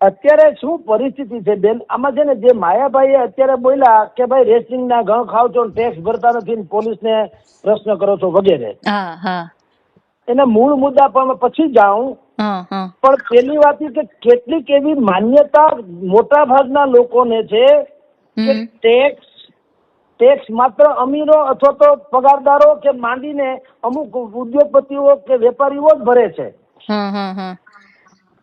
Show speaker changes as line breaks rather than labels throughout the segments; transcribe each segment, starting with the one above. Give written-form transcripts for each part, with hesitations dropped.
અત્યારે શું પરિસ્થિતિ છે બેન, આમાં છે ને જે માયાભાઈએ અત્યારે બોલ્યા કે ભાઈ રેસિંગ ના ઘણ ખાવ છો, ટેક્સ ભરતા નથી, પોલીસને પ્રશ્ન કરો છો વગેરે, એના મૂળ મુદ્દા પર પછી જાઉં. પણ પેલી વાત એ કે કેટલીક એવી માન્યતા મોટા ભાગના લોકોને છે કે ટેક્સ માત્ર અમીરો અથવા તો પગારદારો કે માંડીને અમુક ઉદ્યોગપતિઓ કે વેપારીઓ જ ભરે છે.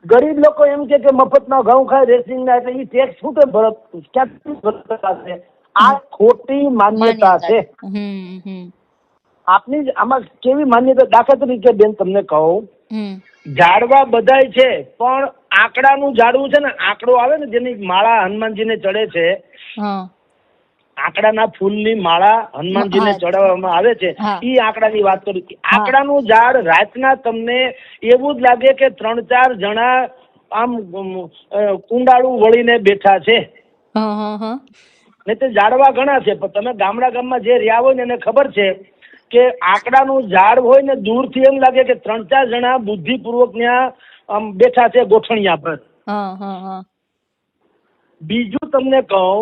ગરીબ લોકો એમ કે મફતના ઘઉં ખાય રેસિંગ ના, એટલે એ ટેક્સ શું કે ક્યાંથી? આ ખોટી માન્યતા છે. આપની આમાં કેવી માન્યતા? દાખલા તરીકે બેન તમને કહું, ઝાડવા બધાય છે પણ આંકડાનું ઝાડવું છે ને, આંકડો આવે ને જેની માળા હનુમાનજીને ચડે છે, આંકડાના ફૂલની માળા હનુમાનજીને ચડાવવામાં આવે છે, ઈ આંકડાની વાત કરું. આંકડાનું ઝાડ રાતના તમને એવું જ લાગે કે 3-4 જણા આમ કુંડાળું વળીને બેઠા છે. ને તે ઝાડવા ઘણા છે, પણ તમે ગામમાં જે રહ્યા હોય ને એને ખબર છે કે આંકડાનું ઝાડ હોય ને દૂરથી એમ લાગે કે 3-4 જણા બુદ્ધિપૂર્વક ત્યાં બેઠા છે ગોઠણિયા પર. બીજું તમને કહું,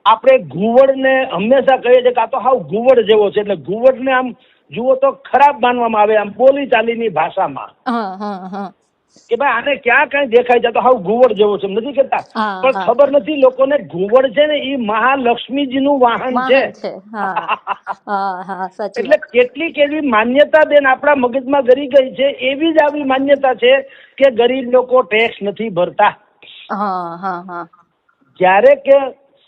આપણે ઘુવડ ને હંમેશા કહીએ છીએ કે આ તો હાવ ઘુવડ જેવો છે, એટલે ઘુવડ ને આમ જુઓ તો ખરાબ માનવામાં આવે આમ બોલી ચાલીની ભાષામાં, કે ભાઈ આને ક્યાં કઈ દેખાય છે, તો હાવ ઘુવડ જેવો છે, નથી કેતા. પણ ખબર નથી લોકોને ઘુવડ છે ને એ મહાલક્ષ્મીજી નું વાહન છે. એટલે કેટલીક એવી માન્યતા બેન આપણા મગજમાં ગરી ગઈ છે. એવી જ આવી માન્યતા છે કે ગરીબ લોકો ટેક્સ નથી ભરતા. જ્યારે કે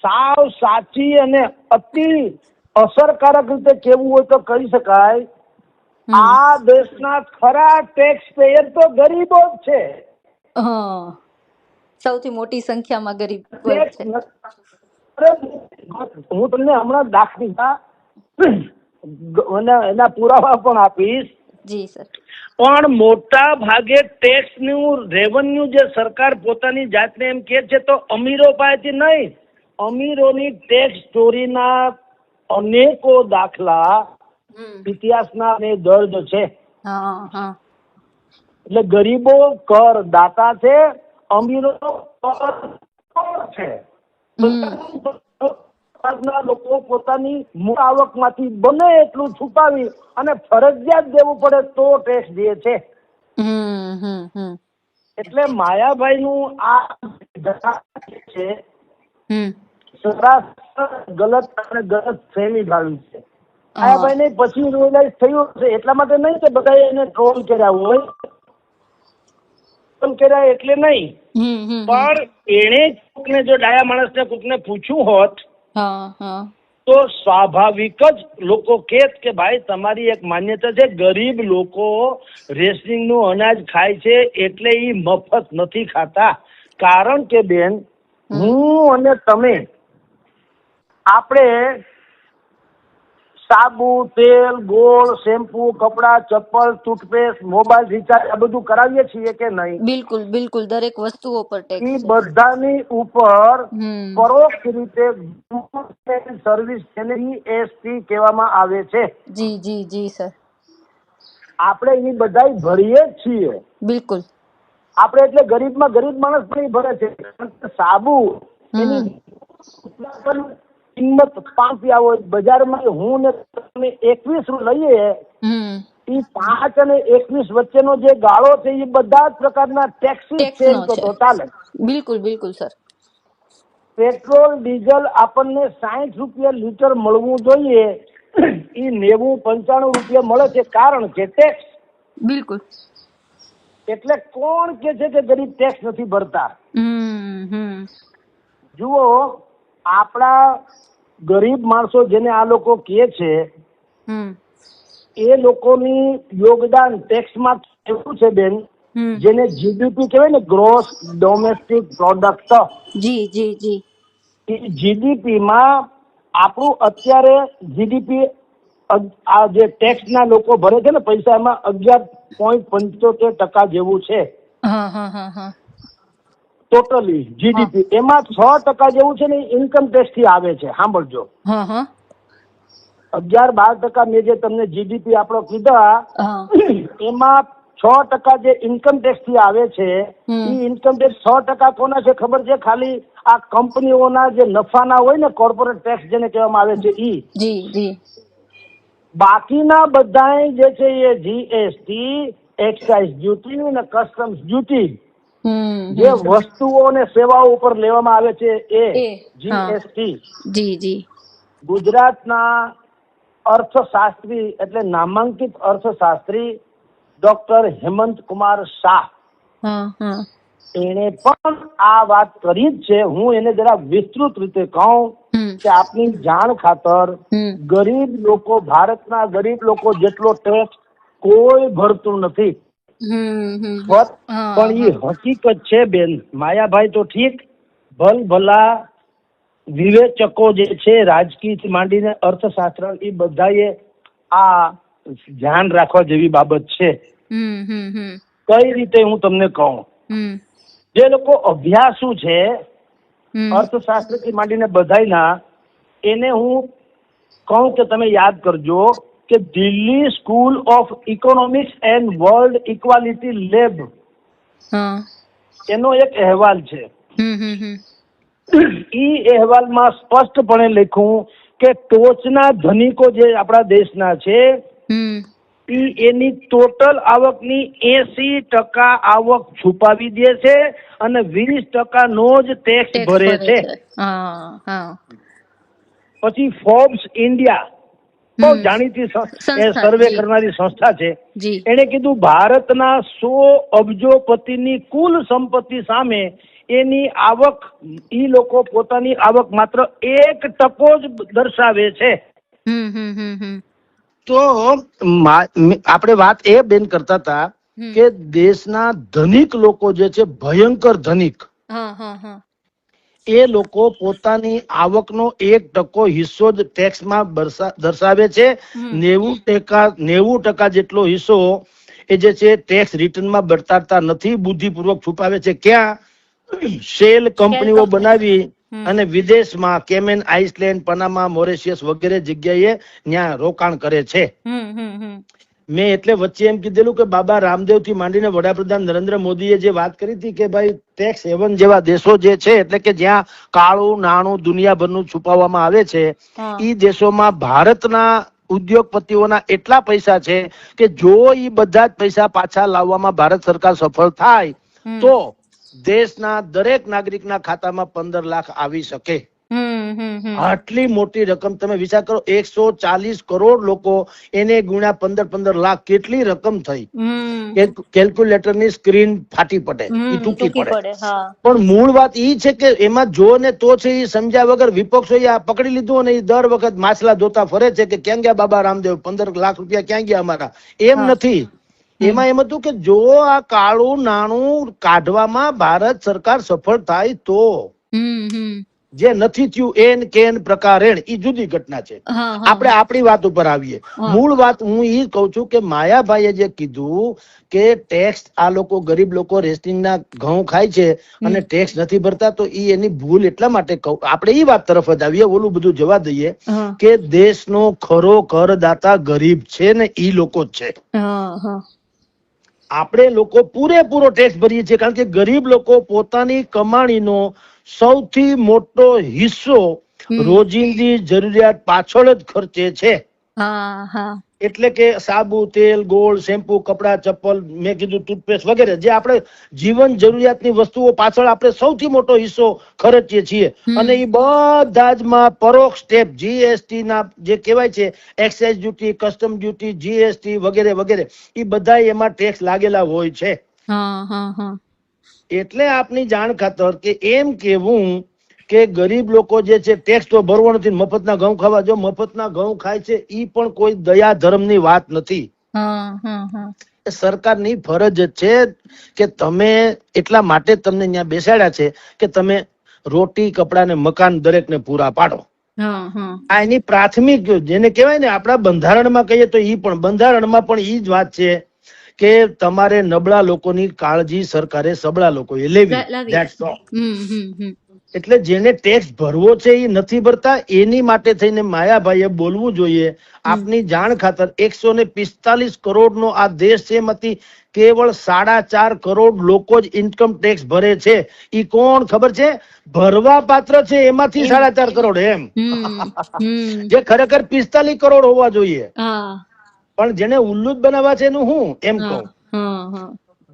સાવ સાચી અને અતિ અસરકારક રીતે કેવું હોય તો કહી શકાય, આ દેશના ખરા ટેક્સ પેયર તો ગરીબો જ છે.
સૌથી મોટી સંખ્યામાં ગરીબ છે.
હું તમને હમણાં દાખલા એના પુરાવા પણ આપીશ.
જી સર.
પણ મોટા ભાગે ટેક્સ નું રેવન્યુ જે સરકાર પોતાની જાતને એમ કે છે તો અમીરો પાસેથી નહીં, અમીરોની ટેક્સ ચોરીના અનેકો દાખલા ઇતિહાસના દર્દ છે. એટલે ગરીબો કર દાતા છે, અમીરો છે. લોકો પોતાની આવકમાંથી બને એટલું છુપાવી અને ફરજિયાત દેવું પડે તો ટેક્સ દે છે. એટલે માયાભાઈ નું આ છે સરાસર ગલત અને ગલત ફેમી ભાવી છે. માયાભાઈ ને પછી રિયલાઇઝ થયું છે, એટલા માટે નહીં કે બધા એને ટ્રોલ કર્યા હોય, એટલે નહીં, પણ એને કોકને જો ડાયા માણસને કોકને પૂછ્યું હોત તો સ્વાભાવિક જ લોકો કહેત કે ભાઈ તમારી એક માન્યતા છે ગરીબ લોકો રેશનિંગ નું અનાજ ખાય છે એટલે એ મફત નથી ખાતા. કારણ કે બેન હું અને તમે આપણે સાબુ, તેલ, ગોળ, શેમ્પુ, કપડા, ચપ્પલ, ટૂથપેસ્ટ, મોબાઈલ રિચાર્જ આ બધું કરાવીએ છીએ કે નહીં?
બિલકુલ બિલકુલ. દરેક વસ્તુઓ પર ટેક્સ છે.
બધાની ઉપર પરોક્ષ રીતે સર્વિસ જેને જીએસટી કહેવામાં આવે છે.
જી જી જી સર.
આપણે એ બધા ભરીએ છીએ.
બિલકુલ.
આપણે એટલે ગરીબમાં ગરીબ માણસ પણ ભરે છે. સાબુ એની કિંમત 5 રૂપિયા હોય, બજારમાં હું ને તમે 21 લઈએ, એ 5 અને 21 વચ્ચેનો જે ગાળો છે એ બધા જ પ્રકારના ટેક્સીસ છે તો ચાલે.
બિલકુલ બિલકુલ સર.
પેટ્રોલ ડીઝલ આપણને 60 રૂપિયા લીટર મળવું જોઈએ, એ 90-95 રૂપિયા મળે છે, કારણ કે ટેક્સ.
બિલકુલ.
એટલે કોણ કે છે કે ગરીબ ટેક્સ નથી ભરતા? જુઓ, આપણા ગરીબ માણસો જેને આ લોકો કહે છે એ લોકોની યોગદાન ટેક્સમાં એવું છે બેન, જેને જીડીપી કહેવાય ને, ગ્રોસ ડોમેસ્ટિક પ્રોડક્ટ.
જી જી જી.
એ જીડીપી માં આપણું અત્યારે જીડીપી આ જે ટેક્સ ના લોકો ભરે છે ને પૈસા, એમાં 11.75% જેવું છે ટોટલી જીડીપી. એમાં 6% જેવું છે ને ઇન્કમ ટેક્સ થી આવે છે. સાંભળજો, 11-12% મેં જે તમને જીડીપી આપણો કીધા એમાં 6% જે ઇન્કમ ટેક્સ થી આવે છે એ ઇન્કમ ટેક્સ 6% કોના છે ખબર છે? ખાલી આ કંપનીઓના જે નફાના હોય ને, કોર્પોરેટ ટેક્સ જેને કહેવામાં આવે છે ઈ.
જી જી.
બાકીના બધા જે છે એ જીએસટી, એક્સાઇઝ ડ્યુટી અને કસ્ટમ્સ ડ્યુટી જે વસ્તુઓ અને સેવાઓ ઉપર લેવામાં આવે છે એ જીએસટી.
જી જી.
ગુજરાતના અર્થશાસ્ત્રી એટલે નામાંકિત અર્થશાસ્ત્રી ડોક્ટર હેમંત કુમાર શાહ એને પણ આ વાત કરી જ છે. હું એને જરા વિસ્તૃત રીતે કહું કે આપની જાણ ખાતર ગરીબ લોકો, ભારતના ગરીબ લોકો જેટલો ટેક્સ કોઈ ભરતું નથી. પણ એ હકીકત છે બેન. માયાભાઈ તો ઠીક, ભલા વિવેચકો જે છે રાજકીય માંડીને અર્થશાસ્ત્ર, એ બધાએ આ ધ્યાન રાખવા જેવી બાબત છે. કઈ રીતે હું તમને કહું, જે લોકો અભ્યાસુ છે અર્થશાસ્ત્ર થી માંડીને બધાયના, એને હું કહું કે તમે યાદ કરજો કે Delhi school of economics and world equality lab એનો એક અહેવાલ છે. ઈ અહેવાલમાં સ્પષ્ટપણે લખ્યું કે ટોચના ધનિકો જે આપણા દેશના છે એની ટોટલ આવકની 80% આવક છુપાવી દે છે અને 20% નો જ ટેક્સ ભરે છે. પછી ફોર્બ્સ ઇન્ડિયા બહુ જાણીતી સર્વે કરનારી સંસ્થા છે, એને કીધું ભારતના 100 અબજોપતિની કુલ સંપત્તિ સામે એની આવક, ઈ લોકો પોતાની આવક માત્ર 1% જ દર્શાવે છે. તો આપણે વાત એ બેન કરતા હતા કે દેશના ધનિક લોકો જે છે, ભયંકર ધનિક, એ લોકો પોતાની આવકનો 1% હિસ્સો જ ટેક્સમાં દર્શાવે છે. 90% જેટલો હિસ્સો એ જે છે ટેક્સ રિટર્નમાં બતાડતા નથી, બુદ્ધિપૂર્વક છુપાવે છે. ક્યાં? શેલ કંપનીઓ બનાવી અને વિદેશમાં કેમેન આઇસલેન્ડ, પનામા, મોરેશિયસ વગેરે જગ્યાએ ત્યાં રોકાણ કરે છે. મેં એટલે વચ્ચે એમ કીધેલું કે બાબા રામદેવ થી માંડીને વડાપ્રધાન નરેન્દ્ર મોદીએ જે વાત કરી હતી કે ભાઈ ટેક્સ હેવન જેવા દેશો જે છે, એટલે કે જ્યાં કાળું નાણું દુનિયાભરનું છુપાવવામાં આવે છે, એ દેશોમાં ભારતના ઉદ્યોગપતિઓના એટલા પૈસા છે કે જો એ બધા જ પૈસા પાછા લાવવામાં ભારત સરકાર સફળ થાય તો દેશના દરેક નાગરિકના ખાતામાં 15 લાખ આવી શકે. આટલી મોટી રકમ તમે વિચાર કરો, 140 કરોડ લોકો, એને ગુણ્યા 15 લાખ, કેટલી રકમ થઈ? કેલ્ક્યુલેટર ની સ્ક્રીન ફાટી પડે, એ ટૂંકી પડે. પણ મૂળ વાત એ છે કે એમાં જો ને તો છે, એ સમજ્યા વગર વિપક્ષોએ આ પકડી લીધું અને એ દર વખત માછલા ધોતા ફરે છે કે ક્યાં ગયા બાબા રામદેવ, 15 લાખ રૂપિયા ક્યાં ગયા અમારા? એમ નથી. એમાં એમ હતું કે જો આ કાળું નાણું કાઢવામાં ભારત સરકાર સફળ થાય તો, જે નથી થયું એન કેન પ્રકારેણ, એ જુદી ઘટના છે. આપણે આપણી વાત ઉપર આવીએ. મૂળ વાત હું એ કઉ છું કે માયાભાઈએ જે કીધું કે ટેક્સ આ લોકો ગરીબ લોકો રેશનિંગના ઘઉં ખાય છે અને ટેક્સ નથી ભરતા, તો એ એની ભૂલ એટલા માટે કહું, આપણે એ વાત તરફ જ આવીએ, ઓલું બધું જવા દઈએ કે દેશનો ખરો કરદાતા ગરીબ છે ને એ લોકો જ છે. આપણે લોકો પૂરેપૂરો ટેક્સ ભરીએ છીએ કારણ કે ગરીબ લોકો પોતાની કમાણીનો સૌથી મોટો હિસ્સો રોજિંદી જરૂરિયાત પાછળ જ ખર્ચે છે. એટલે કે સાબુ, તેલ, ગોળ, શેમ્પુ, કપડા, ચપ્પલ, મેં કીધું ટૂથપેસ્ટ વગેરે, જે આપણે જીવન જરૂરિયાતની વસ્તુઓ પાછળ આપણે સૌથી મોટો હિસ્સો ખર્ચીએ છીએ. અને એ બધા જ માં પરોક્ષ સ્ટેપ જીએસટી ના જે કહેવાય છે, excise duty, custom duty, GST વગેરે વગેરે, એ બધા એમાં ટેક્સ લાગેલા હોય છે. એટલે આપની જાણ ખાતર કે એમ કેવું કે ગરીબ લોકો જે છે ટેક્સ તો ભરવો નથી, મફતના ઘઉં ખાવા, જો મફતના ઘઉં ખાય છે એ પણ કોઈ દયા ધર્મની વાત નથી. સરકારની ફરજ છે કે તમે એટલા માટે તમને ત્યાં બેસાડ્યા છે કે તમે રોટી, કપડા ને મકાન દરેકને પૂરા પાડો. આ એની પ્રાથમિક, જેને કહેવાય ને આપણા બંધારણમાં કહીએ તો એ પણ બંધારણમાં પણ એ જ વાત છે કે તમારે નબળા લોકોની કાળજી સરકારે સબળા લોકોએ લેવી. એટલે જેને ટેક્સ ભરવો છે એ નથી ભરતા, એની માટે થઈને માયાભાઈએ બોલવું જોઈએ. આપની જાણ ખાતર 145 કરોડનો આ દેશ છે, એમાંથી કેવળ 4.5 કરોડ લોકો જ ઇન્કમ ટેક્સ ભરે છે. ઈ કોણ ખબર છે? ભરવા પાત્ર છે એમાંથી 4.5 કરોડ એમ, જે ખરેખર 45 કરોડ હોવા જોઈએ. પણ જેને ઉલ્લુદ બનાવવા છે એનું હું એમ કહું.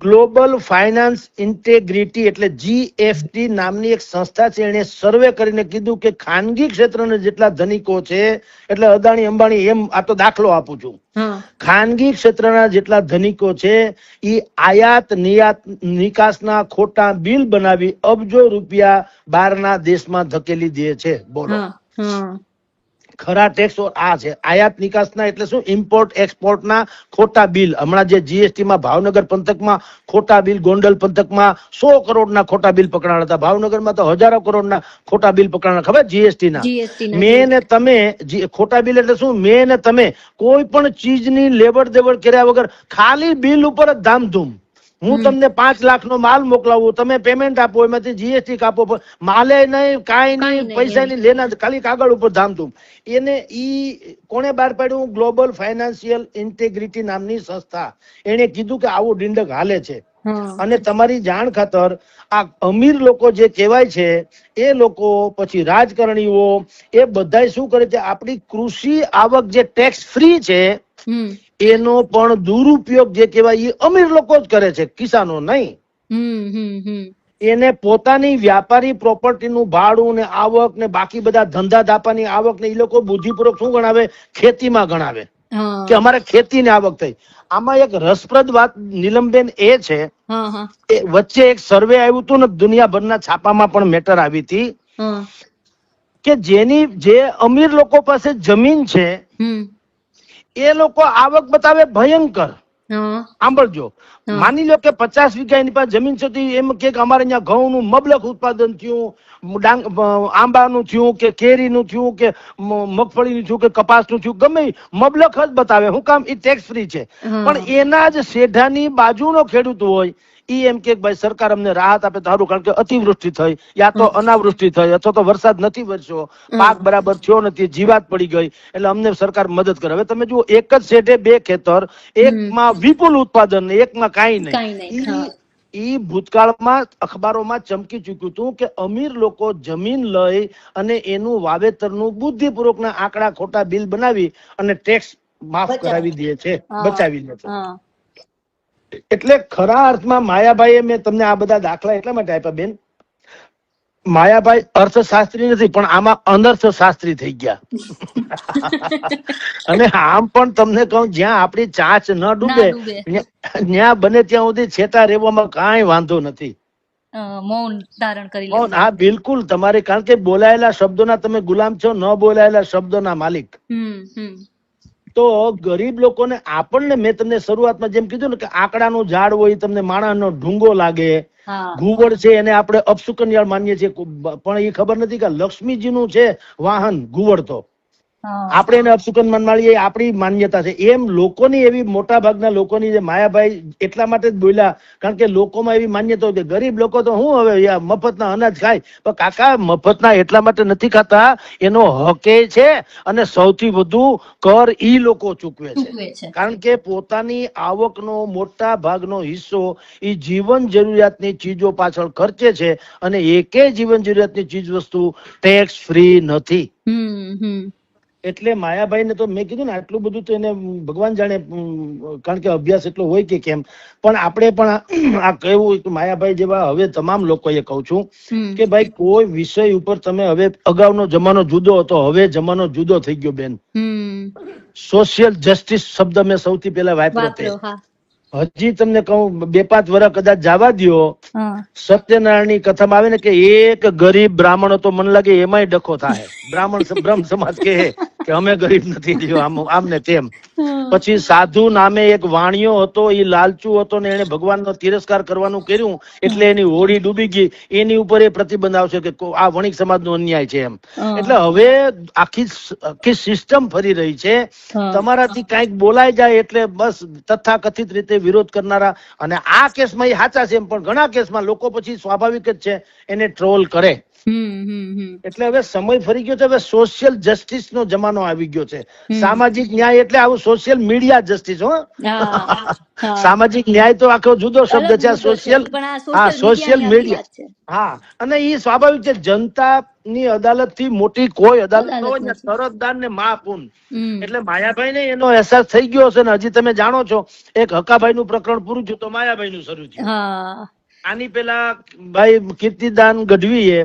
ગ્લોબલ ફાઇનાન્સ ઇન્ટેગ્રિટી એટલે GFT નામની એક સંસ્થા છે, એને સર્વે કરીને કીધું કે ખાનગી ક્ષેત્રના જેટલા ધનિકો છે, એટલે અદાણી અંબાણી એમ, આ તો દાખલો આપું છું, ખાનગી ક્ષેત્રના જેટલા ધનિકો છે એ આયાત નિકાસના ખોટા બિલ બનાવી અબજો રૂપિયા બહારના દેશમાં ધકેલી દે છે. બોલો, ખરા ટેક્સ આ છે આયાત નિકાસના, એટલે શું? ઇમ્પોર્ટ એક્સપોર્ટના ખોટા બિલ. હમણાં જે GST માં ભાવનગર પંથકમાં ખોટા બિલ, ગોંડલ પંથકમાં 100 કરોડના ખોટા બિલ પકડાણા હતા, ભાવનગરમાં તો હજારો કરોડના ખોટા બિલ પકડાણા, ખબર? GST ના. મેં ને તમે, ખોટા બિલ એટલે શું? મેં ને તમે કોઈ પણ ચીજની લેવડ દેવડ કર્યા વગર ખાલી બિલ ઉપર જ ધામધૂમ, હું તમને 5 લાખનો માલ મોકલાવું, તમે પેમેન્ટ આપો, એમાંથી GST કાપો, માલે નહીં, કાંઈ નહીં, પૈસા નહીં લેના, ખાલી કાગળ ઉપર ધામધૂમ. એને ઈ કોણે બહાર પાડ્યું? ગ્લોબલ ફાઇનાન્શિયલ ઇન્ટેગ્રિટી નામની સંસ્થા. એને કીધું કે આવું ડિંડક હાલે છે. અને તમારી જાણ ખાતર આ અમીર લોકો જે કહેવાય છે એ લોકો, પછી રાજકારણીઓ, એ બધાય શું કરે છે? આપણી કૃષિ આવક જે ટેક્સ ફ્રી છે એનો પણ દુરુપયોગ જે કહેવાય એ અમીર લોકો જ કરે છે, કિસાનો નહીં. એને પોતાની વ્યાપારી પ્રોપર્ટીનું ભાડું ને આવક ને બાકી બધા ધંધા ધાપાની આવક ને એ લોકો બુદ્ધિપૂર્વક શું ગણાવે? ખેતીમાં ગણાવે કે અમારે ખેતીની આવક થઈ. આમાં એક રસપ્રદ વાત નીલમબેન એ છે, વચ્ચે એક સર્વે આવ્યું હતું ને, દુનિયાભરના છાપામાં પણ મેટર આવી હતી કે જે અમીર લોકો પાસે જમીન છે એ લોકો આવક બતાવે ભયંકર. સાંભળજો, માની લો કે 50 વીઘા એની પાસે જમીન છે, એમ કે અમારે અહીંયા ઘઉં નું મબલક ઉત્પાદન થયું, આંબાનું થયું કે કેરીનું થયું કે મગફળીનું થયું કે કપાસનું થયું, ગમે મબલક જ બતાવે. શું કામ? એ ટેક્સ ફ્રી છે. પણ એના જ શેઢાની બાજુનો ખેડૂત હોય ઈ એમ કે ભાઈ સરકાર અમને રાહત આપે તો સારું, કારણ કે અતિવૃષ્ટિ થઈ, યા તો અનાવૃષ્ટિ થઈ, અથવા તો વરસાદ નથી વરસ્યો, પાક બરાબર થયો નથી, જીવાત પડી ગઈ, એટલે અમને સરકાર મદદ કરે. હવે તમે જુઓ, એક જ શેઢે 2 ખેતર, એકમાં વિપુલ ઉત્પાદન, એકમાં કાંઈ નહીં. ઈ ભૂતકાળમાં અખબારોમાં ચમકી ચૂક્યું હતું કે અમીર લોકો જમીન લઈ અને એનું વાવેતરનું બુદ્ધિપૂર્વકના આંકડા ખોટા બિલ બનાવી અને ટેક્સ માફ કરાવી દે છે, બચાવી લે છે. એટલે ખરા અર્થમાં માયાભાઈએ, મેં તમને આ બધા દાખલા એટલા માટે આપ્યા બેન, માયાભાઈ અર્થશાસ્ત્રી નથી પણ આમાં અનર્થશાસ્ત્રી થઈ ગયા. અને આમ પણ તમને કહું, જ્યાં આપણી ચાંચ ન ડૂબે ત્યાં બને ત્યાં સુધી છેટા રહેવામાં કાંઈ વાંધો નથી.
મૌન ધારણ કરી
લેવું. હા બિલકુલ, તમારે, કારણ કે બોલાયેલા શબ્દોના તમે ગુલામ છો, ન બોલાયેલા શબ્દોના માલિક. તો ગરીબ લોકોને, આપણને મેં તમને શરૂઆતમાં જેમ કીધું ને કે આંકડાનું ઝાડ હોય તમને માણસનો ઢૂંગો લાગે, ઘુવડ છે એને આપણે અપશુકન્યાળ માનીએ છીએ, પણ એ ખબર નથી કે લક્ષ્મીજીનું છે વાહન ઘુવડ. તો આપણે એને અપશુકન માનીએ, આપણી માન્યતા છે. એમ લોકોની એવી, મોટા ભાગના લોકોની, જે માયાભાઈ એટલા માટે જ બોલ્યા કારણ કે લોકોમાં એવી માન્યતા હોય કે ગરીબ લોકો તો હું હવે મફતના અનાજ ખાય. પણ કાકા, મફતના એટલા માટે નથી ખાતા, એનો હકે છે, અને સૌથી વધુ કર ઈ લોકો ચૂકવે છે, કારણ કે પોતાની આવકનો મોટા ભાગનો હિસ્સો ઈ જીવન જરૂરિયાતની ચીજો પાછળ ખર્ચે છે, અને એકે જીવન જરૂરિયાતની ચીજ વસ્તુ ટેક્સ ફ્રી નથી. એટલે માયાભાઈ ને તો મેં કીધું ને, આટલું બધું તો એને ભગવાન જાણે, કારણ કે અભ્યાસ એટલો હોય કે કેમ. પણ આપણે પણ આ કહેવું કે માયાભાઈ જેવા હવે તમામ લોકોએ કહું છું કે ભાઈ, કોઈ વિષય ઉપર તમે, હવે અગાઉનો જમાનો જુદો હતો, હવે જમાનો જુદો થઈ ગયો બેન. સોશિયલ જસ્ટિસ શબ્દ મેં સૌથી પહેલા વાપર્યો. હજી તમને કહું, 2-5 વર્ષ કદાચ જવા દો, સત્યનારાયણ ની કથામાં આવે ને કે એક ગરીબ બ્રાહ્મણ હતો, મને લાગે એમાંય ડખો થાય. બ્રહ્મ સમાજ કે અમે ગરીબ નથી, આમ ને તેમ. પછી સાધુ નામે એક વાણિયો હતો, એ લાલચુ હતો ને એને ભગવાનનો તિરસ્કાર કરવાનું કર્યું, એટલે એની હોડી ડૂબી ગઈ. એની ઉપર એ પ્રતિબંધ આવશે કે આ વણિક સમાજનો અન્યાય છે એમ. એટલે હવે આખી સિસ્ટમ ફરી રહી છે. તમારાથી કઈક બોલાઈ જાય એટલે બસ તથાકથિત રીતે વિરોધ કરનારા, અને આ કેસમાં એ સાચા છે એમ, પણ ઘણા કેસમાં લોકો પછી સ્વાભાવિક જ છે એને ટ્રોલ કરે. એટલે હવે સમય ફરી ગયો છે, હવે સોશિયલ જસ્ટિસ નો જમાનો આવી ગયો છે. સામાજિક ન્યાય એટલે આવું સોશિયલ મીડિયા જસ્ટિસ. સામાજિક ન્યાય તો આખો જુદો શબ્દ છે. Social media. હા, અને એ સ્વાભાવિક છે. જનતા ની અદાલત થી મોટી કોઈ અદાલત ન હોય ને, તરતદાર ને મહાપૂન. એટલે માયાભાઈ ને એનો અહેસાસ થઈ ગયો છે ને હજી તમે જાણો છો, એક હકાભાઈ નું પ્રકરણ પૂરું થયું તો માયાભાઈ નું શરૂ થયું. આની પેલા ભાઈ કીર્તિદાન ગઢવીએ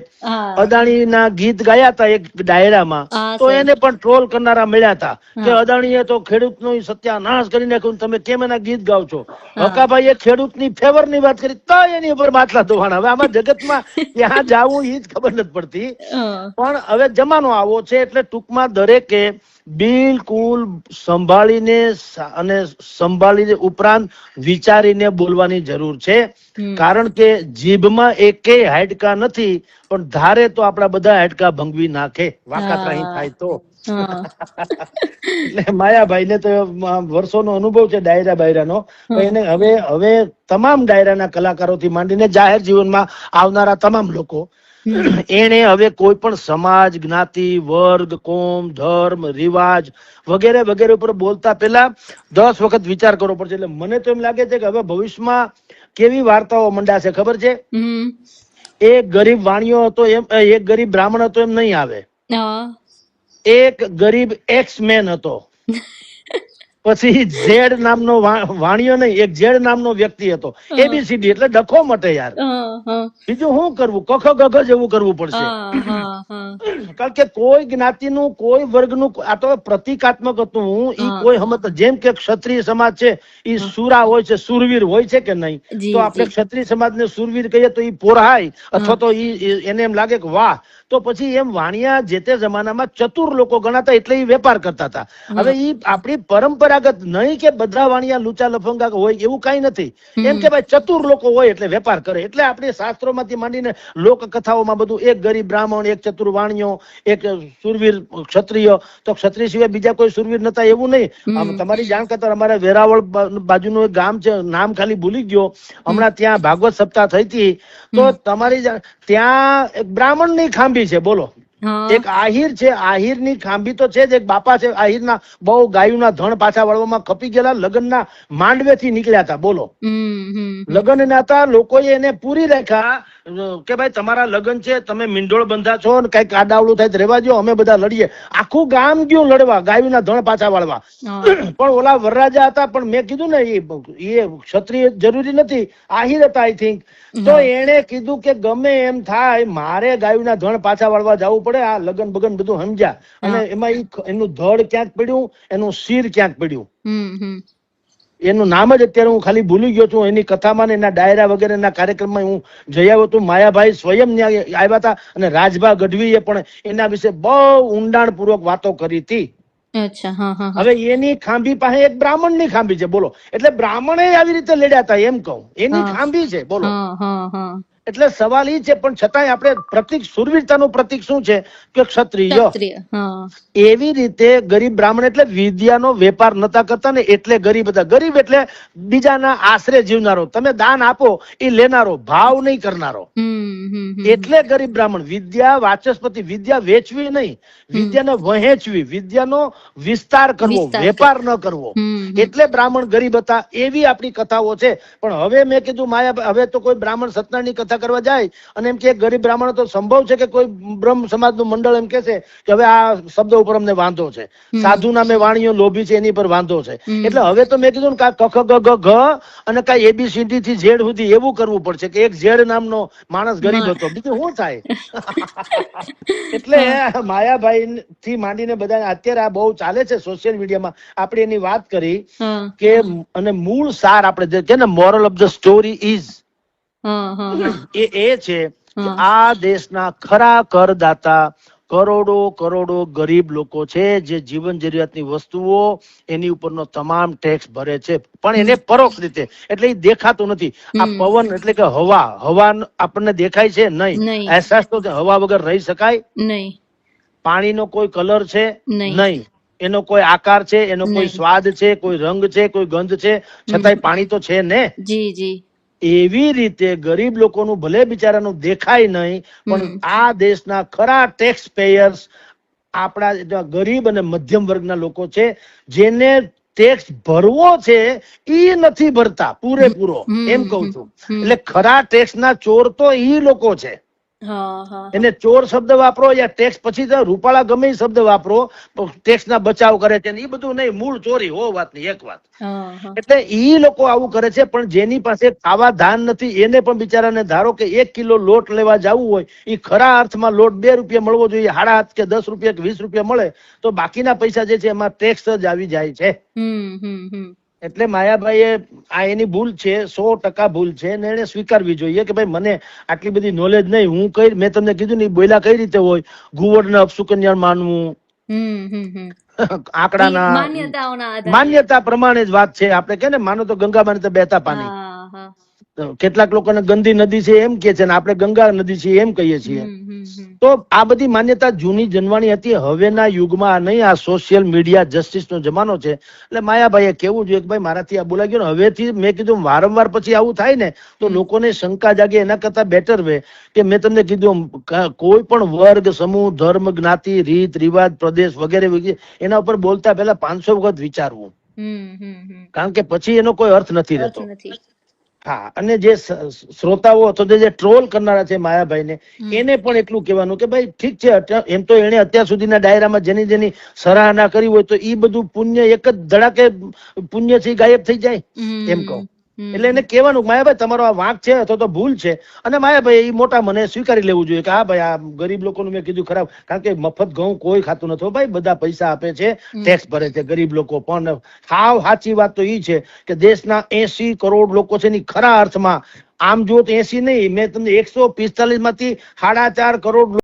અદાણી ના ગીત ગાયા હતા એક ડાયરામાં, તો એને પણ ટ્રોલ કરનારા મળ્યા હતા કે અદાણીએ તો ખેડૂત નો સત્યાનાશ કરી નાખ્યું, તમે કેમ એના ગીત ગાવ છો. હકાભાઈએ ખેડૂત ની ફેવર ની વાત કરી તો એની ઉપર બાટલા ધોવાના. હવે આમાં જગતમાં ત્યાં જાવું એ જ ખબર નથી પડતી. પણ હવે જમાનો આવો છે એટલે ટૂંકમાં દરેકે બિલકુલ સંભાળીને અને સંભાળીને ઉપરાંત વિચારીને બોલવાની જરૂર છે. કારણ કે જીભમાં એકેય હાડકા નથી, પણ ધારે તો આપડા બધા હાડકા ભંગવી નાખે, વાકાત્રાહી થાય તો. એટલે માયાભાઈ ને તો વર્ષોનો અનુભવ છે ડાયરા બાયરાનો. એને હવે તમામ ડાયરાના કલાકારોથી માંડીને જાહેર જીવનમાં આવનારા તમામ લોકો, એને હવે કોઈ પણ સમાજ, જ્ઞાતિ, વર્ગ, કોમ, ધર્મ, રિવાજ વગેરે વગેરે ઉપર બોલતા પહેલા 10 વખત વિચાર કરવો પડશે. એટલે મને તો એમ લાગે છે કે હવે ભવિષ્યમાં કેવી વાર્તાઓ મંડાશે ખબર છે? એક ગરીબ વાણિયો હતો એમ, એક ગરીબ બ્રાહ્મણ હતો એમ નહીં આવે. એક ગરીબ એક્સમેન હતો, પછી ઝેડ નામનો વાણિયો નહીં, એક ઝેડ નામનો વ્યક્તિ હતો. ABCD એટલે ડખો મટે યાર. બીજું શું કરવું? કખ ગઘ જેવું કરવું પડશે. કારણ કે કોઈ જ્ઞાતિનું, કોઈ વર્ગનું આ તો પ્રતિકાત્મક હતું. ઈ કોઈ સમજ, જેમ કે ક્ષત્રિય સમાજ છે ઈ સુરા હોય છે, સુરવીર હોય છે કે નહીં? તો આપણે ક્ષત્રિય સમાજને સુરવીર કહીએ તો ઈ પોરાય, અથવા તો એને એમ લાગે કે વાહ. તો પછી એમ વાણિયા જે તે જમાનામાં ચતુર લોકો ગણાતા, એટલે એ વેપાર કરતા હતા. હવે ઈ આપણી પરંપરાગત નહીં કે બધા વાણિયા લુચા લફંગા હોય એવું કઈ નથી. એમ કે ભાઈ ચતુર લોકો હોય એટલે વેપાર કરે. એટલે આપણે શાસ્ત્રોમાંથી માંડીને લોક કથાઓમાં બધું એક ગરીબ બ્રાહ્મણ, એક ચતુર વાણિયો, એક સુરવીર ક્ષત્રિય. તો ક્ષત્રિય સિવાય બીજા કોઈ સુરવીર નતા એવું નહીં. તમારી જાણ કરતા અમારા વેરાવળ બાજુનું એક ગામ છે, નામ ખાલી ભૂલી ગયો હમણાં, ત્યાં ભાગવત સપ્તાહ થઈ હતી. તો તમારી ત્યાં એક બ્રાહ્મણ ની ખાંભી છે, બોલો. એક આહિર છે, આહિર ની ખાંભી તો છે જ. એક બાપા છે આહિર ના, બહુ ગાયુંના ધણ પાછા વળવામાં ખપી ગયેલા, લગ્નના માંડવે થી નીકળ્યા હતા. બોલો, લગ્ન ના હતા, લોકોએ એને પૂરી રાખ્યા કે ભાઈ તમારા લગ્ન છે, તમે મીંડોળ બંધા છો ને કઈક આડાવડું થાય રેવા દો, અમે બધા લડીએ. આખું ગામ ગયું લડવા, ગાયુંના ધણ પાછા વાળવા. પણ ઓલા વરરાજા હતા, પણ મેં કીધું ને એ ક્ષત્રિય જરૂરી નથી, આહિર હતા આઈ થિંક. તો એને કીધું કે ગમે એમ થાય મારે ગાયુંના ધણ પાછા વાળવા જવું પડે. આ લગન બગન બધું સમજ્યા. અને એમાં એનું ધડ ક્યાંક પડ્યું, એનું શિર ક્યાંક પડ્યું. એનું નામ જ અત્યારે હું ખાલી ભૂલી ગયો છું. એની કથામાં ને એના ડાયરા વગેરેના કાર્યક્રમમાં હું જઈ આવ્યો હતો. માયાભાઈ સ્વયં આવ્યા હતા અને રાજભા ગઢવીએ પણ એના વિશે બહુ ઊંડાણ પૂર્વક વાતો કરી હતી. હવે એની ખાંભી પાસે એક બ્રાહ્મણ ની ખાંભી છે, બોલો. એટલે બ્રાહ્મણે આવી રીતે લડ્યા હતા એમ કહું, એની ખાંભી છે, બોલો. એટલે સવાલ એ છે, પણ છતાંય આપણે પ્રતિક, સુરવીરતાનું પ્રતિક શું છે કે ક્ષત્રિય. એવી રીતે ગરીબ બ્રાહ્મણ એટલે વિદ્યાનો વેપાર નતા કરતા ને, એટલે ગરીબ હતા. ગરીબ એટલે બીજાના આશરે જીવનારો, તમે દાન આપો એ લેનારો, ભાવ નહીં કરનારો, એટલે ગરીબ બ્રાહ્મણ. વિદ્યા વાચસ્પતિ, વિદ્યા વેચવી નહીં, વિદ્યાને વહેંચવી, વિદ્યાનો વિસ્તાર કરવો, વેપાર ન કરવો, એટલે બ્રાહ્મણ ગરીબ હતા. એવી આપણી કથાઓ છે. પણ હવે મેં કીધું માયા, હવે તો કોઈ બ્રાહ્મણ સત્યનારાયણની કથા કરવા જાય અને એમ કે ગરીબ બ્રાહ્મણ, તો સંભવ છે કે કોઈ બ્રહ્મ સમાજનું મંડળ એમ કે છે કે હવે આ શબ્દ ઉપર અમને વાંધો છે, સાધુ નામે વાણીઓ લોભી છે એની પર વાંધો છે. એટલે હવે તો મેં કીધું ને કખ ગ ઘ અને કઈ ABCD થી ઝેડ સુધી એવું કરવું પડશે કે એક ઝેડ નામનો માણસ ગરીબ હતો, બીજું શું થાય. એટલે માયાભાઈ થી માંડીને બધા અત્યારે આ બહુ ચાલે છે સોશિયલ મીડિયામાં. આપણે એની વાત કરી કે, અને મૂળ સાર આપણે જે ને moral of the story is એ છે કે આ દેશના ખરા કરદાતા કરોડો કરોડો ગરીબ લોકો છે, જે જીવન જરૂરિયાતની વસ્તુઓ એની ઉપરનો તમામ ટેક્સ ભરે છે, પણ એને પરોક્ષ રીતે, એટલે એ દેખાતું નથી. આ પવન એટલે કે હવા, હવા આપણને દેખાય છે નહીં, અહેસાસ તો હવા વગર રહી શકાય નહીં. પાણીનો કોઈ કલર છે નહીં, એનો કોઈ આકાર છે, એનો કોઈ સ્વાદ છે, કોઈ રંગ છે, કોઈ ગંધ છે, છતાંય પાણી તો છે ને. એવી રીતે ગરીબ લોકોનું ભલે બિચારાનું દેખાય નહીં, પણ આ દેશના ખરા ટેક્સ પેયર્સ આપણા ગરીબ અને મધ્યમ વર્ગના લોકો છે, જેને ટેક્સ ભરવો છે ઈ નથી ભરતા પૂરેપૂરો, એમ કઉ છું. એટલે ખરા ટેક્સ ના ચોર તો ઈ લોકો છે. એને ચોર શબ્દ વાપરો યા ટેક્સ પછી તો રૂપાળા ગમે એ શબ્દ વાપરો, ટેક્સ ના બચાવ કરે છે એ બધું નહીં, મૂળ ચોરી હો વાત ની એક વાત. એટલે ઈ લોકો આવું કરે છે, પણ જેની પાસે ખાવા ધાન નથી એને પણ બિચારાને ધારો કે 1 કિલો લોટ લેવા જવું હોય, એ ખરા અર્થમાં લોટ 2 રૂપિયા મળવો જોઈએ, 8.5 કે 10 રૂપિયા કે 20 રૂપિયા મળે તો બાકીના પૈસા જે છે એમાં ટેક્સ જ આવી જાય છે. એટલે માયાભાઈએ આ એની ભૂલ છે, 100% ભૂલ છે, ને એને સ્વીકારવી જોઈએ કે ભાઈ મને આટલી બધી નોલેજ નહીં, હું કઈ મેં તમને કીધું ને બોલ્યા કઈ રીતે હોય, ઘુવડને અપશુકન્યા માનવું, આંકડાના માન્યતા પ્રમાણે જ વાત છે. આપણે કે ને માનો તો ગંગા માને તો બેતા પાણી, કેટલાક લોકોને ગંદી નદી છે એમ કે છે ને આપણે ગંગા નદી છે એમ કહીએ છીએ. તો આ બધી માન્યતા જૂની જન્માણી હતી. હવેના યુગમાં નહીં, આ સોશિયલ મીડિયા જસ્ટિસ નો જમાનો છે. એટલે માયાભાઈએ કેવું જોઈએ કે ભાઈ મારાથી આ બોલાઈ ગયો ને, હવેથી મેં કીધું વારંવાર પછી આવું થાય ને તો લોકોને શંકા જાગે, એના કરતા બેટર વે કે મેં તમને કીધું કોઈ પણ વર્ગ, સમૂહ, ધર્મ, જ્ઞાતિ, રીત રિવાજ, પ્રદેશ વગેરે વગેરે એના ઉપર બોલતા પહેલા 500 વખત વિચારવું, કારણ કે પછી એનો કોઈ અર્થ નથી રહેતો. હા, અને જે શ્રોતાઓ અથવા જે ટ્રોલ કરનારા છે માયાભાઈને, એને પણ એટલું કહેવાનું કે ભાઈ ઠીક છે, એમ તો એને અત્યાર સુધીના ડાયરામાં જેની જેની સરાહના કરી હોય તો એ બધું પુણ્ય એક જ ધડાકે પુણ્યથી ગાયબ થઈ જાય, એમ કહું. એટલે એને કહેવાનું માયાભાઈ તમારો આ વાંક છે અથવા તો ભૂલ છે, અને માયાભાઈ એ મોટા મને સ્વીકારી લેવું જોઈએ કે હા ભાઈ આ ગરીબ લોકોનું મેં કીધું ખરાબ, કારણ કે મફત ઘઉં કોઈ ખાતું નથી ભાઈ, બધા પૈસા આપે છે, ટેક્સ ભરે છે ગરીબ લોકો. પણ હાવ સાચી વાત તો એ છે કે દેશના 80 કરોડ લોકો છે ની ખરા અર્થમાં આમ જો 80 નહીં, મેં તમને 145 માંથી 4.5 કરોડ